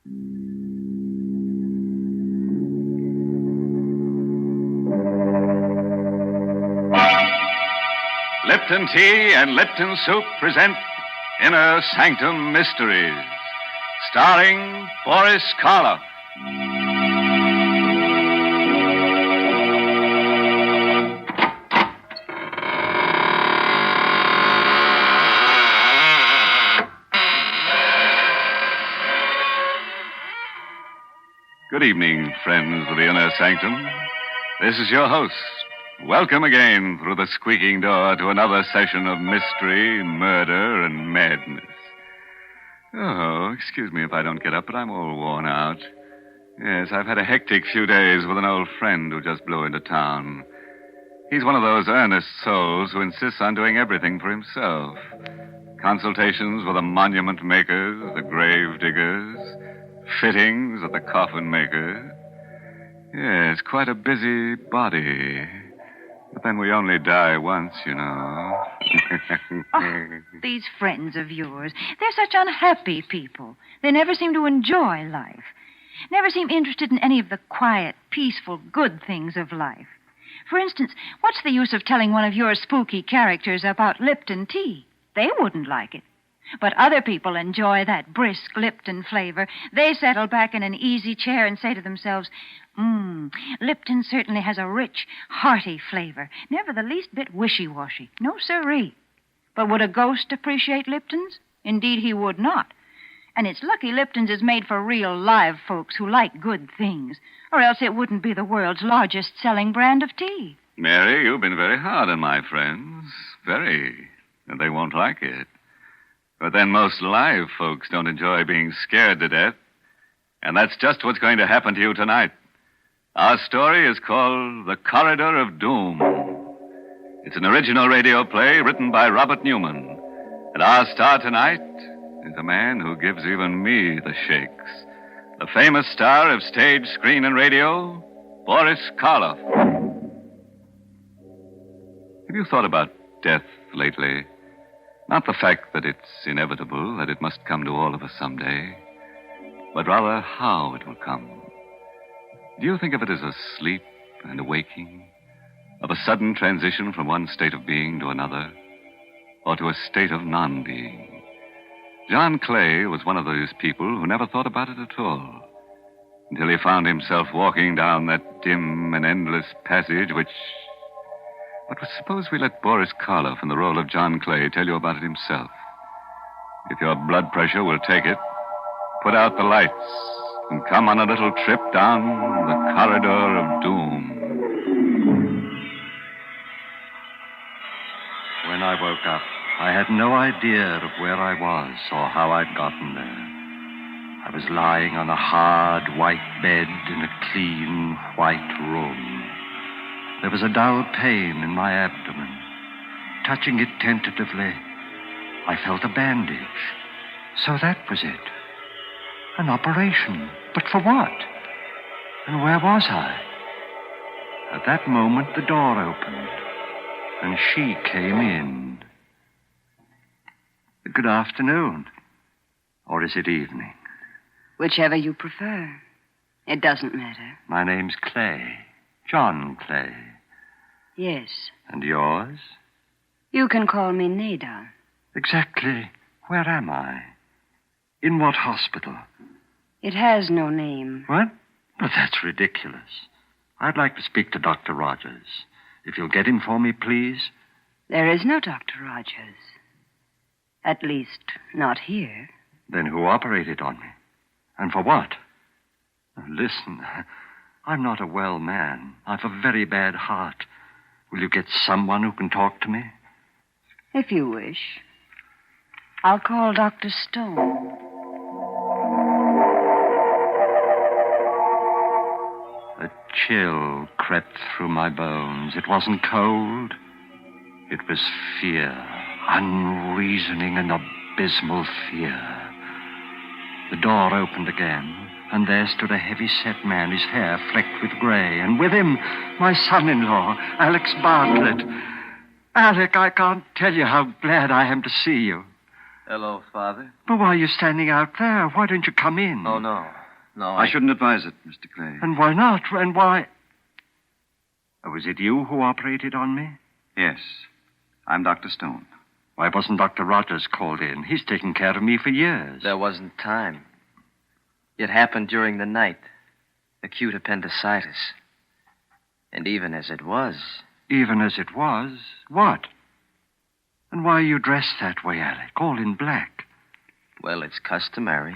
Lipton Tea and Lipton Soup present Inner Sanctum Mysteries, starring Boris Karloff. Good evening, friends of the Inner Sanctum. This is your host. Welcome again through the squeaking door to another session of mystery, murder, and madness. Oh, excuse me if I don't get up, but I'm all worn out. Yes, I've had a hectic few days with an old friend who just blew into town. He's one of those earnest souls who insists on doing everything for himself. Consultations with the monument makers, the grave diggers, fittings at the coffin makers. Yes, quite a busy body. But then we only die once, you know. Oh, these friends of yours, they're such unhappy people. They never seem to enjoy life. Never seem interested in any of the quiet, peaceful, good things of life. For instance, what's the use of telling one of your spooky characters about Lipton tea? They wouldn't like it. But other people enjoy that brisk Lipton flavor. They settle back in an easy chair and say to themselves, Lipton certainly has a rich, hearty flavor. Never the least bit wishy-washy. No siree. But would a ghost appreciate Lipton's? Indeed, he would not. And it's lucky Lipton's is made for real live folks who like good things, or else it wouldn't be the world's largest-selling brand of tea. Mary, you've been very hard on my friends. Very. And they won't like it. But then most live folks don't enjoy being scared to death. And that's just what's going to happen to you tonight. Our story is called The Corridor of Doom. It's an original radio play written by Robert Newman. And our star tonight is a man who gives even me the shakes. The famous star of stage, screen, and radio, Boris Karloff. Have you thought about death lately? Not the fact that it's inevitable, that it must come to all of us someday, but rather how it will come. Do you think of it as a sleep and a waking, of a sudden transition from one state of being to another, or to a state of non-being? John Clay was one of those people who never thought about it at all, until he found himself walking down that dim and endless passage which... But suppose we let Boris Karloff in the role of John Clay tell you about it himself. If your blood pressure will take it, put out the lights and come on a little trip down the corridor of doom. When I woke up, I had no idea of where I was or how I'd gotten there. I was lying on a hard, white bed in a clean, white room. There was a dull pain in my abdomen. Touching it tentatively, I felt a bandage. So that was it. An operation. But for what? And where was I? At that moment, the door opened, and she came in. Good afternoon. Or is it evening? Whichever you prefer. It doesn't matter. My name's Clay. John Clay. Yes. And yours? You can call me Nada. Exactly. Where am I? In what hospital? It has no name. What? But that's ridiculous. I'd like to speak to Dr. Rogers. If you'll get him for me, please. There is no Dr. Rogers. At least, not here. Then who operated on me? And for what? Listen, I'm not a well man. I've a very bad heart. Will you get someone who can talk to me? If you wish. I'll call Dr. Stone. A chill crept through my bones. It wasn't cold. It was fear. Unreasoning and abysmal fear. The door opened again. And there stood a heavy-set man, his hair flecked with gray. And with him, my son-in-law, Alex Bartlett. Alec, I can't tell you how glad I am to see you. Hello, Father. But why are you standing out there? Why don't you come in? Oh, no. No, I shouldn't advise it, Mr. Clay. And why not? And why... Oh, was it you who operated on me? Yes. I'm Dr. Stone. Why wasn't Dr. Rogers called in? He's taken care of me for years. There wasn't time. It happened during the night. Acute appendicitis. And even as it was... Even as it was? What? And why are you dressed that way, Alec? All in black. Well, it's customary.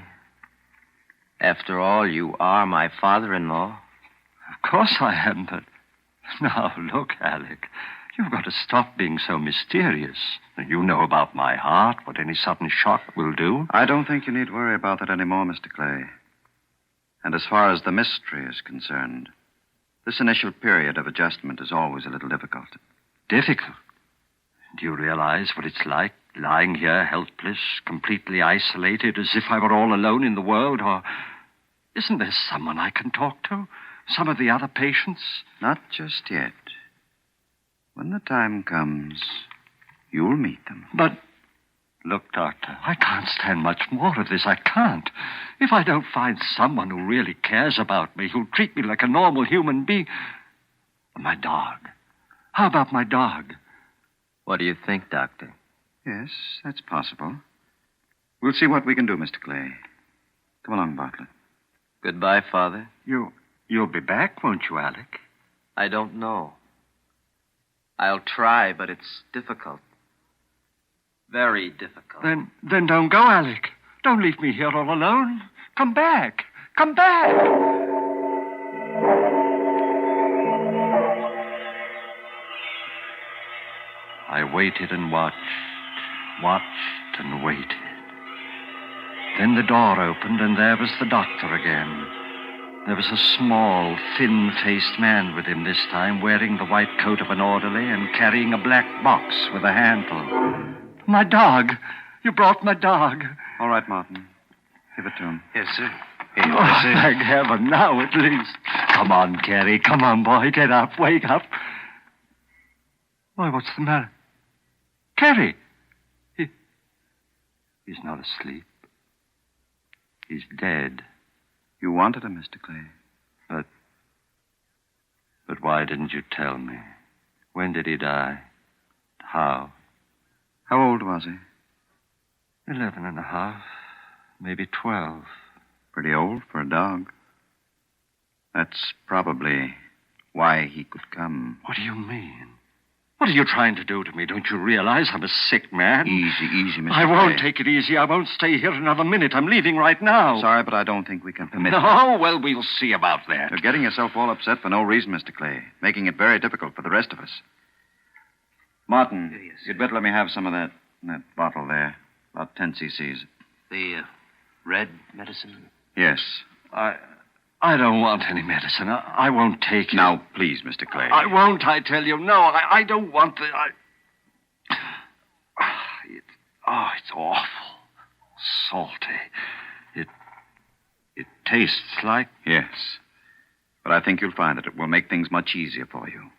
After all, you are my father-in-law. Of course I am, but... Now, look, Alec. You've got to stop being so mysterious. You know about my heart, what any sudden shock will do. I don't think you need worry about that anymore, Mr. Clay. And as far as the mystery is concerned, this initial period of adjustment is always a little difficult. Difficult? Do you realize what it's like, lying here helpless, completely isolated, as if I were all alone in the world? Or isn't there someone I can talk to? Some of the other patients? Not just yet. When the time comes, you'll meet them. But, look, Doctor, I can't stand much more of this. I can't. If I don't find someone who really cares about me, who'll treat me like a normal human being... My dog. How about my dog? What do you think, Doctor? Yes, that's possible. We'll see what we can do, Mr. Clay. Come along, Bartlett. Goodbye, Father. You'll be back, won't you, Alec? I don't know. I'll try, but it's difficult. Very difficult. Then don't go, Alec. Don't leave me here all alone. Come back. Come back. I waited and watched and waited. Then the door opened, and there was the doctor again. There was a small, thin-faced man with him this time, wearing the white coat of an orderly and carrying a black box with a handle. My dog. You brought my dog. All right, Martin. Give it to him. Yes, sir. Thank heaven, now at least. Come on, Carrie. Come on, boy. Get up. Wake up. Why, what's the matter? Carrie. He's not asleep. He's dead. You wanted him, Mr. Clay. But why didn't you tell me? When did he die? How? How old was he? 11 and a half, maybe 12. Pretty old for a dog. That's probably why he could come. What do you mean? What are you trying to do to me? Don't you realize I'm a sick man? Easy, Mr. I won't Clay. take it easy. I won't stay here another minute. I'm leaving right now. Sorry, but I don't think we can permit it. No, well, we'll see about that. You're getting yourself all upset for no reason, Mr. Clay, making it very difficult for the rest of us. Martin, Yes, you'd better let me have some of that bottle there. About 10 cc's. The red medicine? Yes. I don't want any medicine. I won't take it. Now, please, Mr. Clay. I won't, I tell you. No, I don't want the... It's awful. Salty. It tastes like... Yes. But I think you'll find that it will make things much easier for you.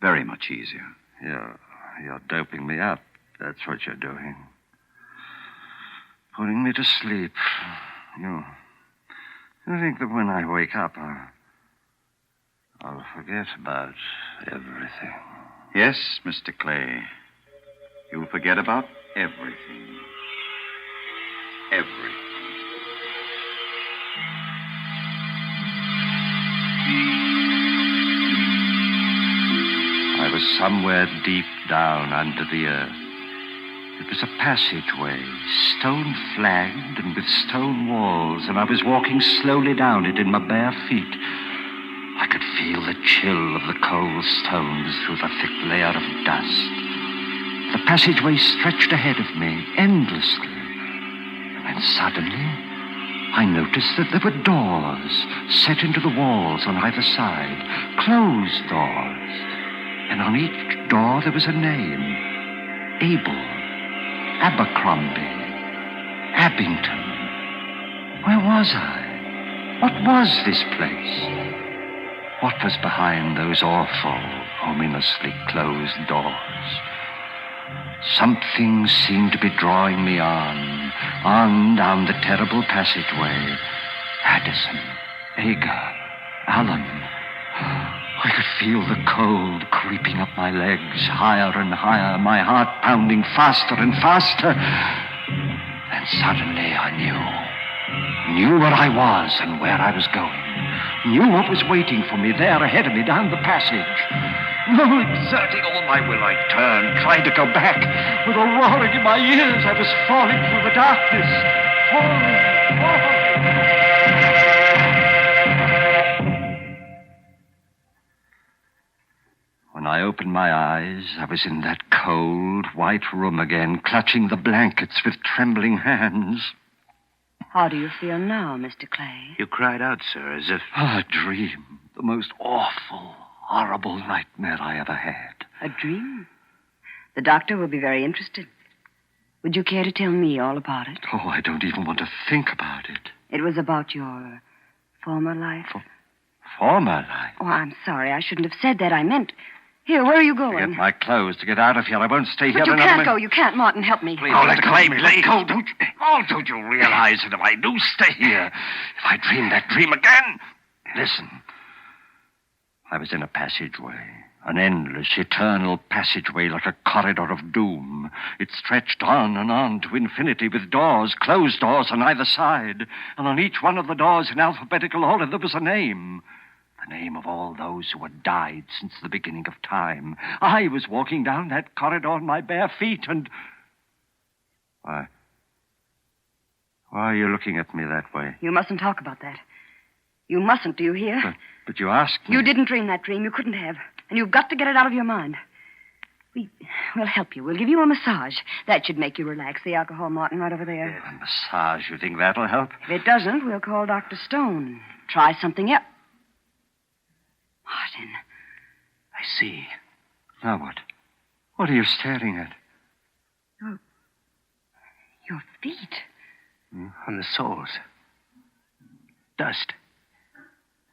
Very much easier. You're doping me up. That's what you're doing. Putting me to sleep. You think that when I wake up, I'll forget about everything. Yes, Mr. Clay. You'll forget about everything. Everything. I was somewhere deep down under the earth. It was a passageway, stone-flagged and with stone walls, and I was walking slowly down it in my bare feet. I could feel the chill of the cold stones through the thick layer of dust. The passageway stretched ahead of me, endlessly. And then suddenly, I noticed that there were doors set into the walls on either side, closed doors. And on each door there was a name. Abel, Abercrombie, Abington. Where was I? What was this place? What was behind those awful, ominously closed doors? Something seemed to be drawing me on down the terrible passageway. Addison, Aga, Alan. I could feel the cold creeping up my legs, higher and higher, my heart pounding faster and faster. Then suddenly I knew where I was and where I was going. Knew what was waiting for me there ahead of me down the passage. Exerting all my will, I turned, tried to go back. With a roaring in my ears, I was falling through the darkness. Falling. When I opened my eyes, I was in that cold, white room again, clutching the blankets with trembling hands. How do you feel now, Mr. Clay? You cried out, sir, as if... A dream. The most awful, horrible nightmare I ever had. A dream? The doctor will be very interested. Would you care to tell me all about it? Oh, I don't even want to think about it. It was about your former life? Former life? Oh, I'm sorry. I shouldn't have said that. I meant... Here, where are you going? To get my clothes, to get out of here. I won't stay here But you another can't minute. go. You can't, Martin. Help me. Please, let go. Let go. Don't you realize that if I do stay here, if I dream that dream again... Listen. I was in a passageway. An endless, eternal passageway like a corridor of doom. It stretched on and on to infinity with doors, closed doors on either side. And on each one of the doors in alphabetical order there was a name. The name of all those who had died since the beginning of time. I was walking down that corridor on my bare feet and... Why are you looking at me that way? You mustn't talk about that. You mustn't, do you hear? But you asked me. You didn't dream that dream. You couldn't have. And you've got to get it out of your mind. We'll help you. We'll give you a massage. That should make you relax. The alcohol, Martin, right over there. A massage, you think that'll help? If it doesn't, we'll call Dr. Stone. Try something else. Martin. I see. Now what? What are you staring at? Your feet. On the soles. Dust.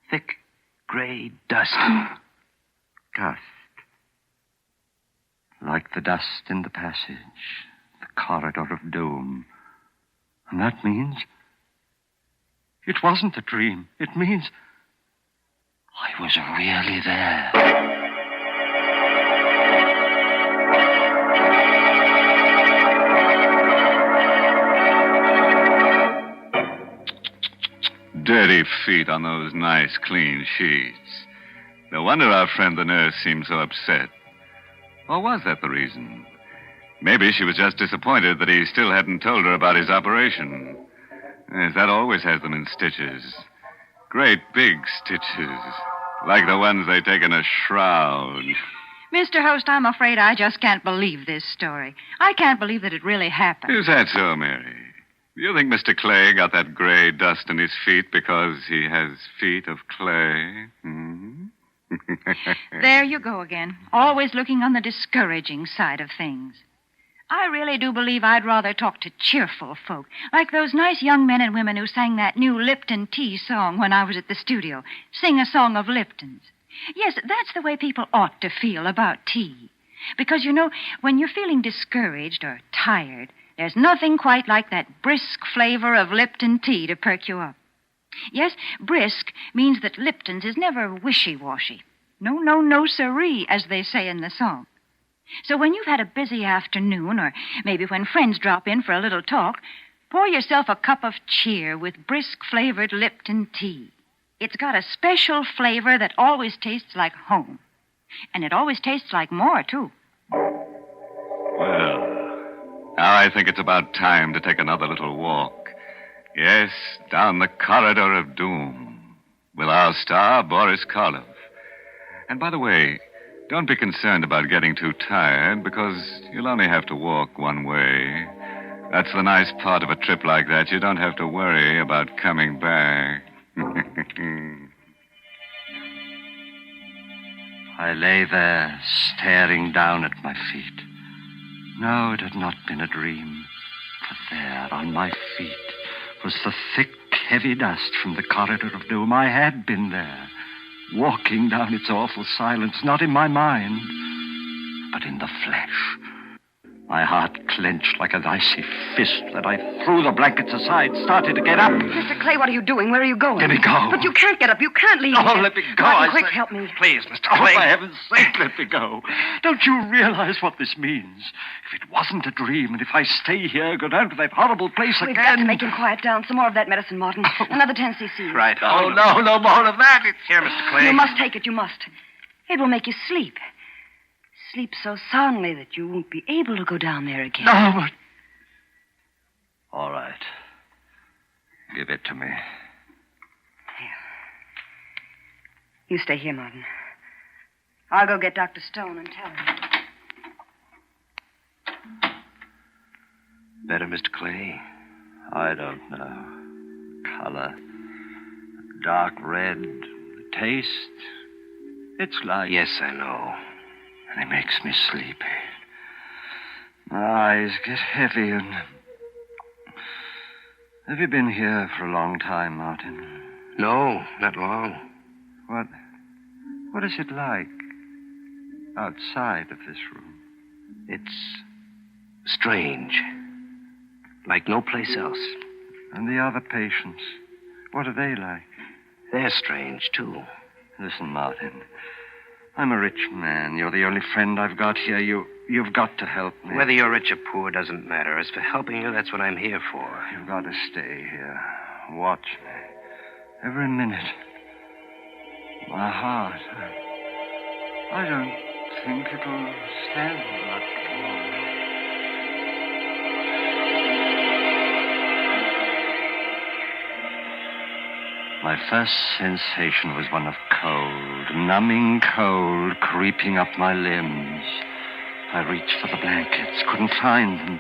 Thick, gray dust. Dust. Like the dust in the passage. The corridor of doom. And that means... It wasn't a dream. It means... I was really there. Dirty feet on those nice, clean sheets. No wonder our friend the nurse seemed so upset. Or was that the reason? Maybe she was just disappointed that he still hadn't told her about his operation. Yes, that always has them in stitches. Great big stitches. Like the ones they take in a shroud. Mr. Host, I'm afraid I just can't believe this story. I can't believe that it really happened. Is that so, Mary? Do you think Mr. Clay got that gray dust in his feet because he has feet of clay? Hmm? There you go again. Always looking on the discouraging side of things. I really do believe I'd rather talk to cheerful folk, like those nice young men and women who sang that new Lipton tea song when I was at the studio. Sing a song of Lipton's. Yes, that's the way people ought to feel about tea. Because, you know, when you're feeling discouraged or tired, there's nothing quite like that brisk flavor of Lipton tea to perk you up. Yes, brisk means that Lipton's is never wishy-washy. No, siree, as they say in the song. So when you've had a busy afternoon, or maybe when friends drop in for a little talk, pour yourself a cup of cheer with brisk-flavored Lipton tea. It's got a special flavor that always tastes like home. And it always tastes like more, too. Well, now I think it's about time to take another little walk. Yes, down the corridor of doom with our star, Boris Karloff. And by the way, don't be concerned about getting too tired, because you'll only have to walk one way. That's the nice part of a trip like that. You don't have to worry about coming back. I lay there, staring down at my feet. No, it had not been a dream. For there, on my feet, was the thick, heavy dust from the corridor of doom. I had been there, walking down its awful silence, not in my mind, but in the flesh. My heart clenched like an icy fist that I threw the blankets aside, started to get up. Mr. Clay, what are you doing? Where are you going? Let me go. But you can't get up. You can't leave. Oh, let me go. Martin, quick, help me. Please, Mr. Clay. For heaven's sake, let me go. Don't you realize what this means? If it wasn't a dream, and if I stay here, go down to that horrible place We've again... got to make him quiet down. Some more of that medicine, Martin. Another 10 cc. Right. Oh, no more of that. It's here, Mr. Clay. You must take it. You must. It will make you sleep. Sleep so soundly that you won't be able to go down there again. No, but... All right. Give it to me. Here. You stay here, Martin. I'll go get Dr. Stone and tell him. Better, Mr. Clay? I don't know. Color. Dark red. Taste. It's like... Yes, I know. And it makes me sleepy. My eyes get heavy and... Have you been here for a long time, Martin? No, not long. What is it like outside of this room? It's strange. Like no place else. And the other patients, what are they like? They're strange, too. Listen, Martin. I'm a rich man. You're the only friend I've got here. You've got to help me. Whether you're rich or poor doesn't matter. As for helping you, that's what I'm here for. You've got to stay here. Watch me. Every minute. My heart. I don't think it'll stand much longer. My first sensation was one of cold, numbing cold, creeping up my limbs. I reached for the blankets, couldn't find them.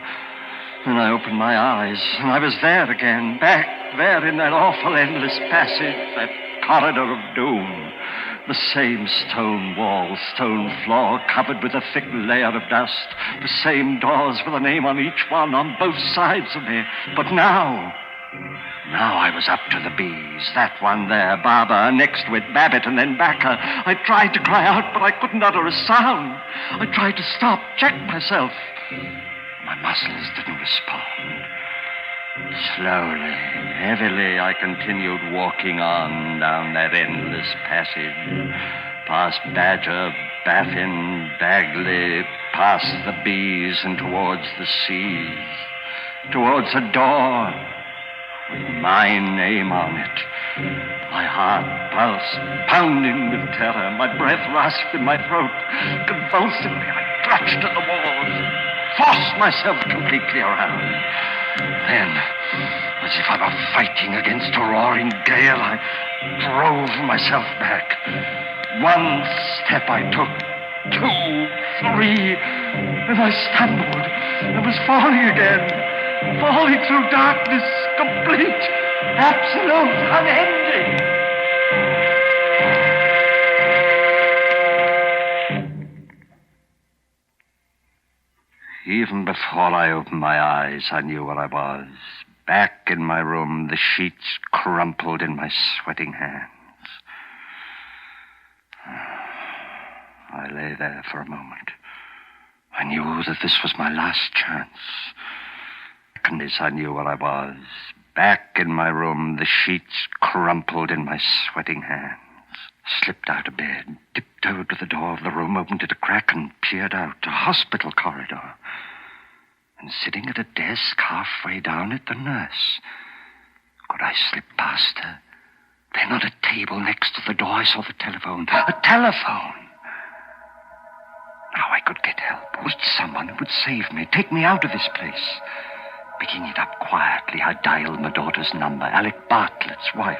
Then I opened my eyes, and I was there again, back there in that awful endless passage, that corridor of doom. The same stone wall, stone floor, covered with a thick layer of dust. The same doors with a name on each one, on both sides of me. But now I was up to the bees. That one there, Barbara, next to it, Babbitt, and then Backer. I tried to cry out, but I couldn't utter a sound. I tried to stop, check myself. My muscles didn't respond. Slowly, heavily, I continued walking on down that endless passage, past Badger, Baffin, Bagley, past the bees and towards the seas, towards a door with my name on it. My heart pulsed, pounding with terror. My breath rasped in my throat. Convulsively, I clutched at the walls, forced myself completely around. Then, as if I were fighting against a roaring gale, I drove myself back. One step I took, 2, 3, and I stumbled and was falling again. Falling through darkness, complete, absolute, unending. Even before I opened my eyes, I knew where I was. Back in my room, the sheets crumpled in my sweating hands. I lay there for a moment. I knew that this was my last chance. I knew where I was. Back in my room, the sheets crumpled in my sweating hands. Slipped out of bed, tiptoed to the door of the room, opened it a crack, and peered out. A hospital corridor. And sitting at a desk halfway down it, the nurse. Could I slip past her? Then on a table next to the door, I saw the telephone. A telephone! Now I could get help. Reach someone who would save me, take me out of this place. Picking it up quietly, I dialed my daughter's number, Alec Bartlett's wife.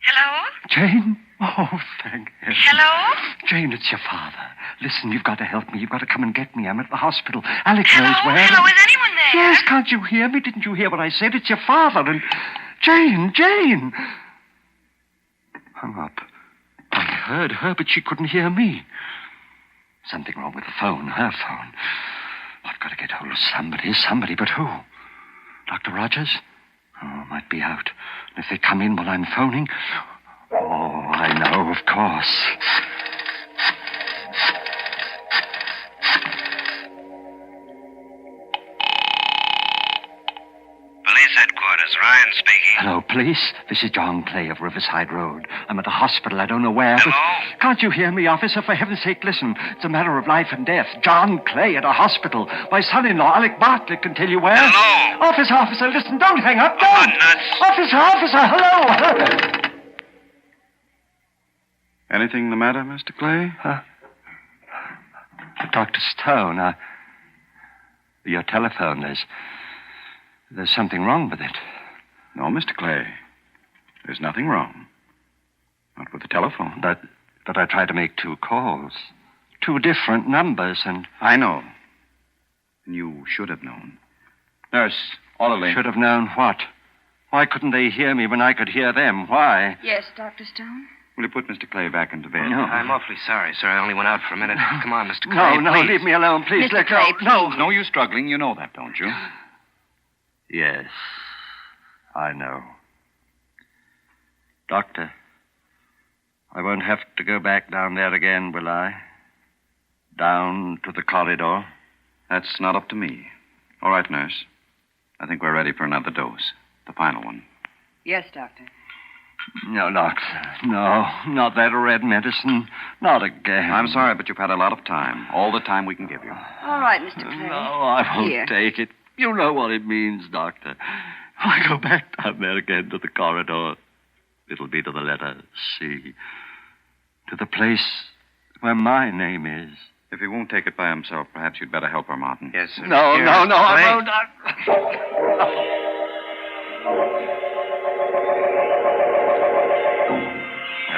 Hello? Jane? Oh, thank heaven. Hello? Jane, it's your father. Listen, you've got to help me. You've got to come and get me. I'm at the hospital. Alec Hello? knows where. Hello? Is anyone there? Yes, can't you hear me? Didn't you hear what I said? It's your father and... Jane! Hung up. I heard her, but she couldn't hear me. Something wrong with the phone, her phone. I've got to get hold of somebody, but who? Dr. Rogers? Oh, might be out. And if they come in while I'm phoning... Oh, I know, of course. Police headquarters, Ryan speaking. Hello, police. This is John Clay of Riverside Road. I'm at a hospital. I don't know where. Hello? But can't you hear me, officer? For heaven's sake, listen. It's a matter of life and death. John Clay at a hospital. My son-in-law, Alec Bartlett, can tell you where. Hello? Officer, listen. Don't hang up. Oh, Don't. nuts. Officer, hello. Anything the matter, Mr. Clay? Dr. Stone, your telephone, there's something wrong with it. No, Mr. Clay. There's nothing wrong. Not with the telephone. But I tried to make 2 calls. 2 different numbers, and... I know. And you should have known. Nurse, orderly. Should have known what? Why couldn't they hear me when I could hear them? Why? Yes, Dr. Stone? Will you put Mr. Clay back into bed? No. I'm awfully sorry, sir. I only went out for a minute. Come on, Mr. Clay. No, please. leave me alone, please. Mr. Let go. Clay, No. No use struggling. You know that, don't you? Yes, I know. Doctor, I won't have to go back down there again, will I? Down to the corridor? That's not up to me. All right, nurse. I think we're ready for another dose. The final one. Yes, Doctor. No, doctor. No, not that red medicine. Not again. I'm sorry, but you've had a lot of time. All the time we can give you. All right, Mr. Clay. No, I won't Here. take it. You know what it means, Doctor. If I go back down there again to the corridor, it'll be to the letter C. To the place where my name is. If he won't take it by himself, perhaps you'd better help her, Martin. Yes, sir. No, Here, no, Mr. no, I Clay. won't.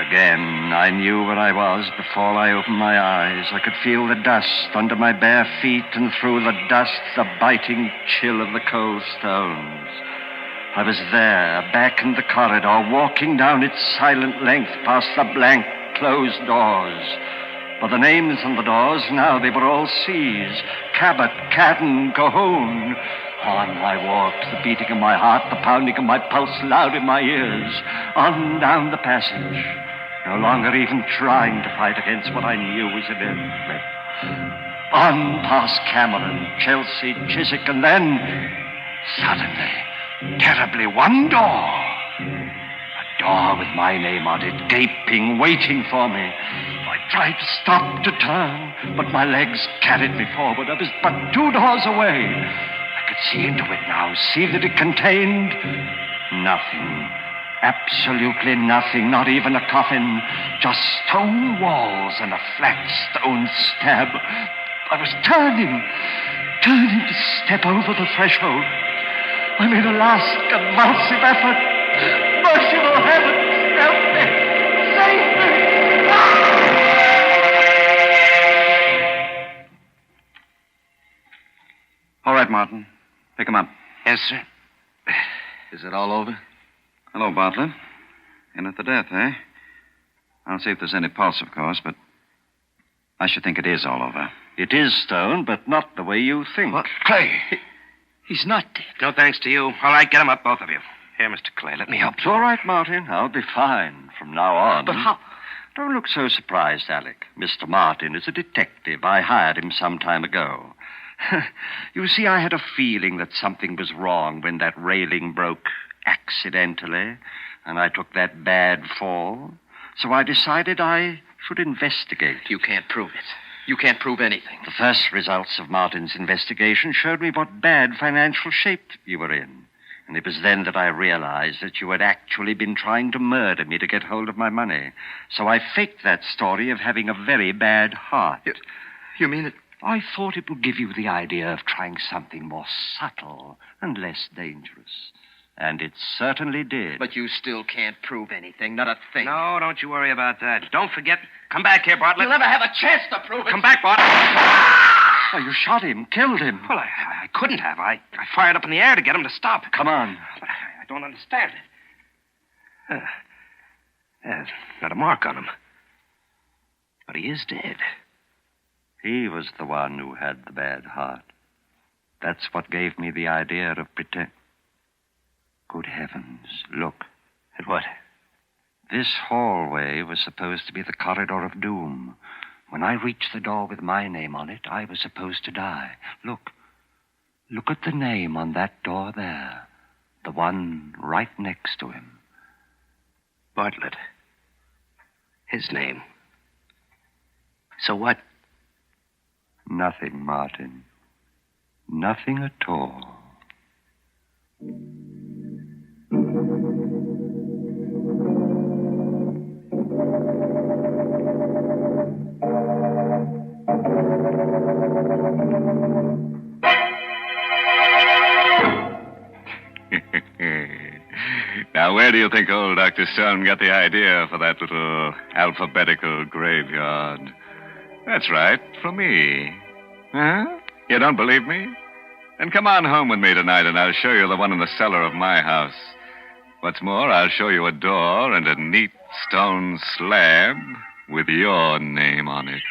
Again, I knew where I was before I opened my eyes. I could feel the dust under my bare feet, and through the dust, the biting chill of the cold stones. I was there, back in the corridor, walking down its silent length past the blank, closed doors. For the names on the doors, now they were all C's. Cabot, Cadden, Cahoon. On I walked, the beating of my heart, the pounding of my pulse loud in my ears. On down the passage, no longer even trying to fight against what I knew was inevitable. On past Cameron, Chelsea, Chiswick, and then, suddenly, terribly, one door. A door with my name on it, gaping, waiting for me. I tried to stop, to turn, but my legs carried me forward. I was but 2 doors away. I could see into it now, see that it contained nothing. Absolutely nothing, not even a coffin. Just stone walls and a flat stone slab. I was turning to step over the threshold. I made a last convulsive effort. Merciful heavens, help me! Save me! All right, Martin. Pick him up. Yes, sir. Is it all over? Hello, Bartlett. In at the death, eh? I'll see if there's any pulse, of course, but I should think it is all over. It is stone, but not the way you think. What? Clay. He's not dead. No thanks to you. All right, get him up, both of you. Here, Mr. Clay, let me help It's you. all right, Martin. I'll be fine from now on. But how? Don't look so surprised, Alec. Mr. Martin is a detective. I hired him some time ago. You see, I had a feeling that something was wrong when that railing broke accidentally, and I took that bad fall. So I decided I should investigate. You can't prove it. You can't prove anything. The first results of Martin's investigation showed me what bad financial shape you were in. And it was then that I realized that you had actually been trying to murder me to get hold of my money. So I faked that story of having a very bad heart. You mean it? I thought it would give you the idea of trying something more subtle and less dangerous. And it certainly did. But you still can't prove anything, not a thing. No, don't you worry about that. Don't forget. Come back here, Bartlett. You'll never have a chance to prove it. Come back, Bartlett. Oh, you shot him, killed him. Well, I couldn't have. I fired up in the air to get him to stop. Come on. But I don't understand it. There's not a mark on him. But he is dead. He was the one who had the bad heart. That's what gave me the idea of pretend. Good heavens, look. At what? This hallway was supposed to be the corridor of doom. When I reached the door with my name on it, I was supposed to die. Look. Look at the name on that door there. The one right next to him. Bartlett. His name. So what? Nothing, Martin. Nothing at all. Now, where do you think old Dr. Stone got the idea for that little alphabetical graveyard? That's right, for me. Huh? You don't believe me? Then come on home with me tonight, and I'll show you the one in the cellar of my house. What's more, I'll show you a door and a neat stone slab with your name on it.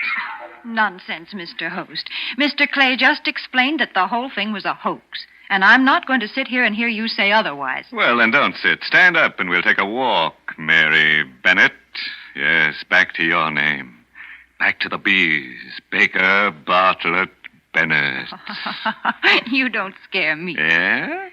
Nonsense, Mr. Host. Mr. Clay just explained that the whole thing was a hoax. And I'm not going to sit here and hear you say otherwise. Well, then don't sit. Stand up and we'll take a walk, Mary Bennett. Yes, back to your name. Back to the B's. Baker, Bartlett, Bennett. You don't scare me. Yeah?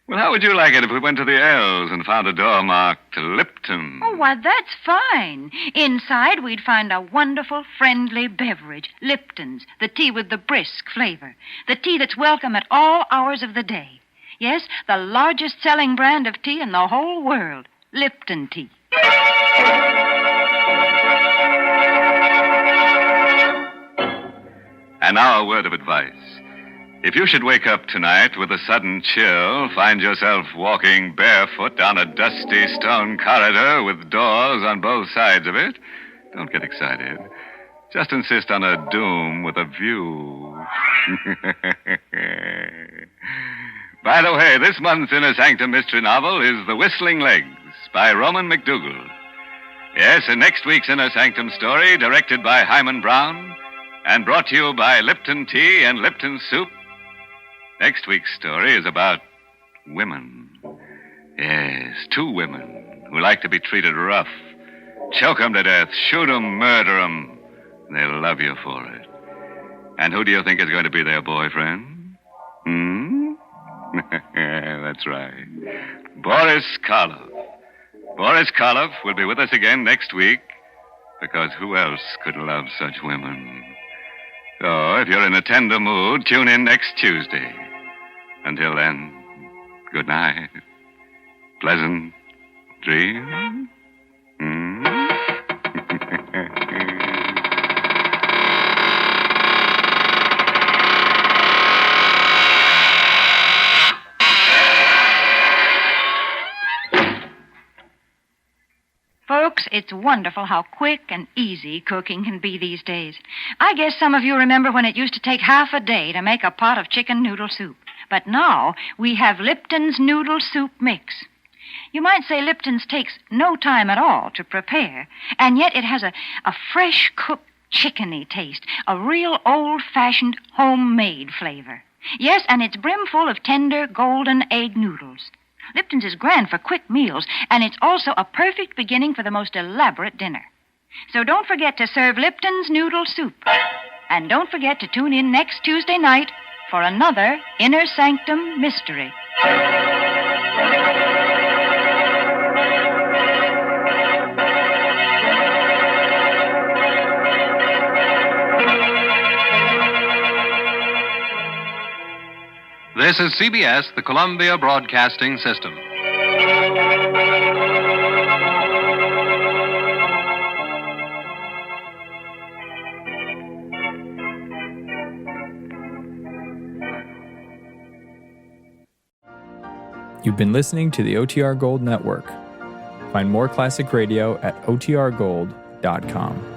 Well, how would you like it if we went to the L's and found a door marked Lipton? Oh, why, that's fine. Inside, we'd find a wonderful, friendly beverage. Lipton's, the tea with the brisk flavor. The tea that's welcome at all hours of the day. Yes, the largest selling brand of tea in the whole world. Lipton tea. And now a word of advice. If you should wake up tonight with a sudden chill, find yourself walking barefoot down a dusty stone corridor with doors on both sides of it, don't get excited. Just insist on a doom with a view. By the way, this month's Inner Sanctum Mystery novel is The Whistling Legs by Roman McDougal. Yes, and next week's Inner Sanctum story, directed by Hyman Brown and brought to you by Lipton Tea and Lipton Soup. Next week's story is about women. Yes, two women who like to be treated rough. Choke 'em to death, shoot 'em, murder 'em. They'll love you for it. And who do you think is going to be their boyfriend? That's right. Boris Karloff. Boris Karloff will be with us again next week, because who else could love such women? So, if you're in a tender mood, tune in next Tuesday. Until then, good night. Pleasant dreams. Folks, it's wonderful how quick and easy cooking can be these days. I guess some of you remember when it used to take half a day to make a pot of chicken noodle soup. But now we have Lipton's Noodle Soup Mix. You might say Lipton's takes no time at all to prepare, and yet it has a fresh cooked chickeny taste, a real old-fashioned homemade flavor. Yes, and it's brimful of tender golden egg noodles. Lipton's is grand for quick meals, and it's also a perfect beginning for the most elaborate dinner. So don't forget to serve Lipton's Noodle Soup. And don't forget to tune in next Tuesday night for another Inner Sanctum Mystery. This is CBS, the Columbia Broadcasting System. You've been listening to the OTR Gold Network. Find more classic radio at otrgold.com.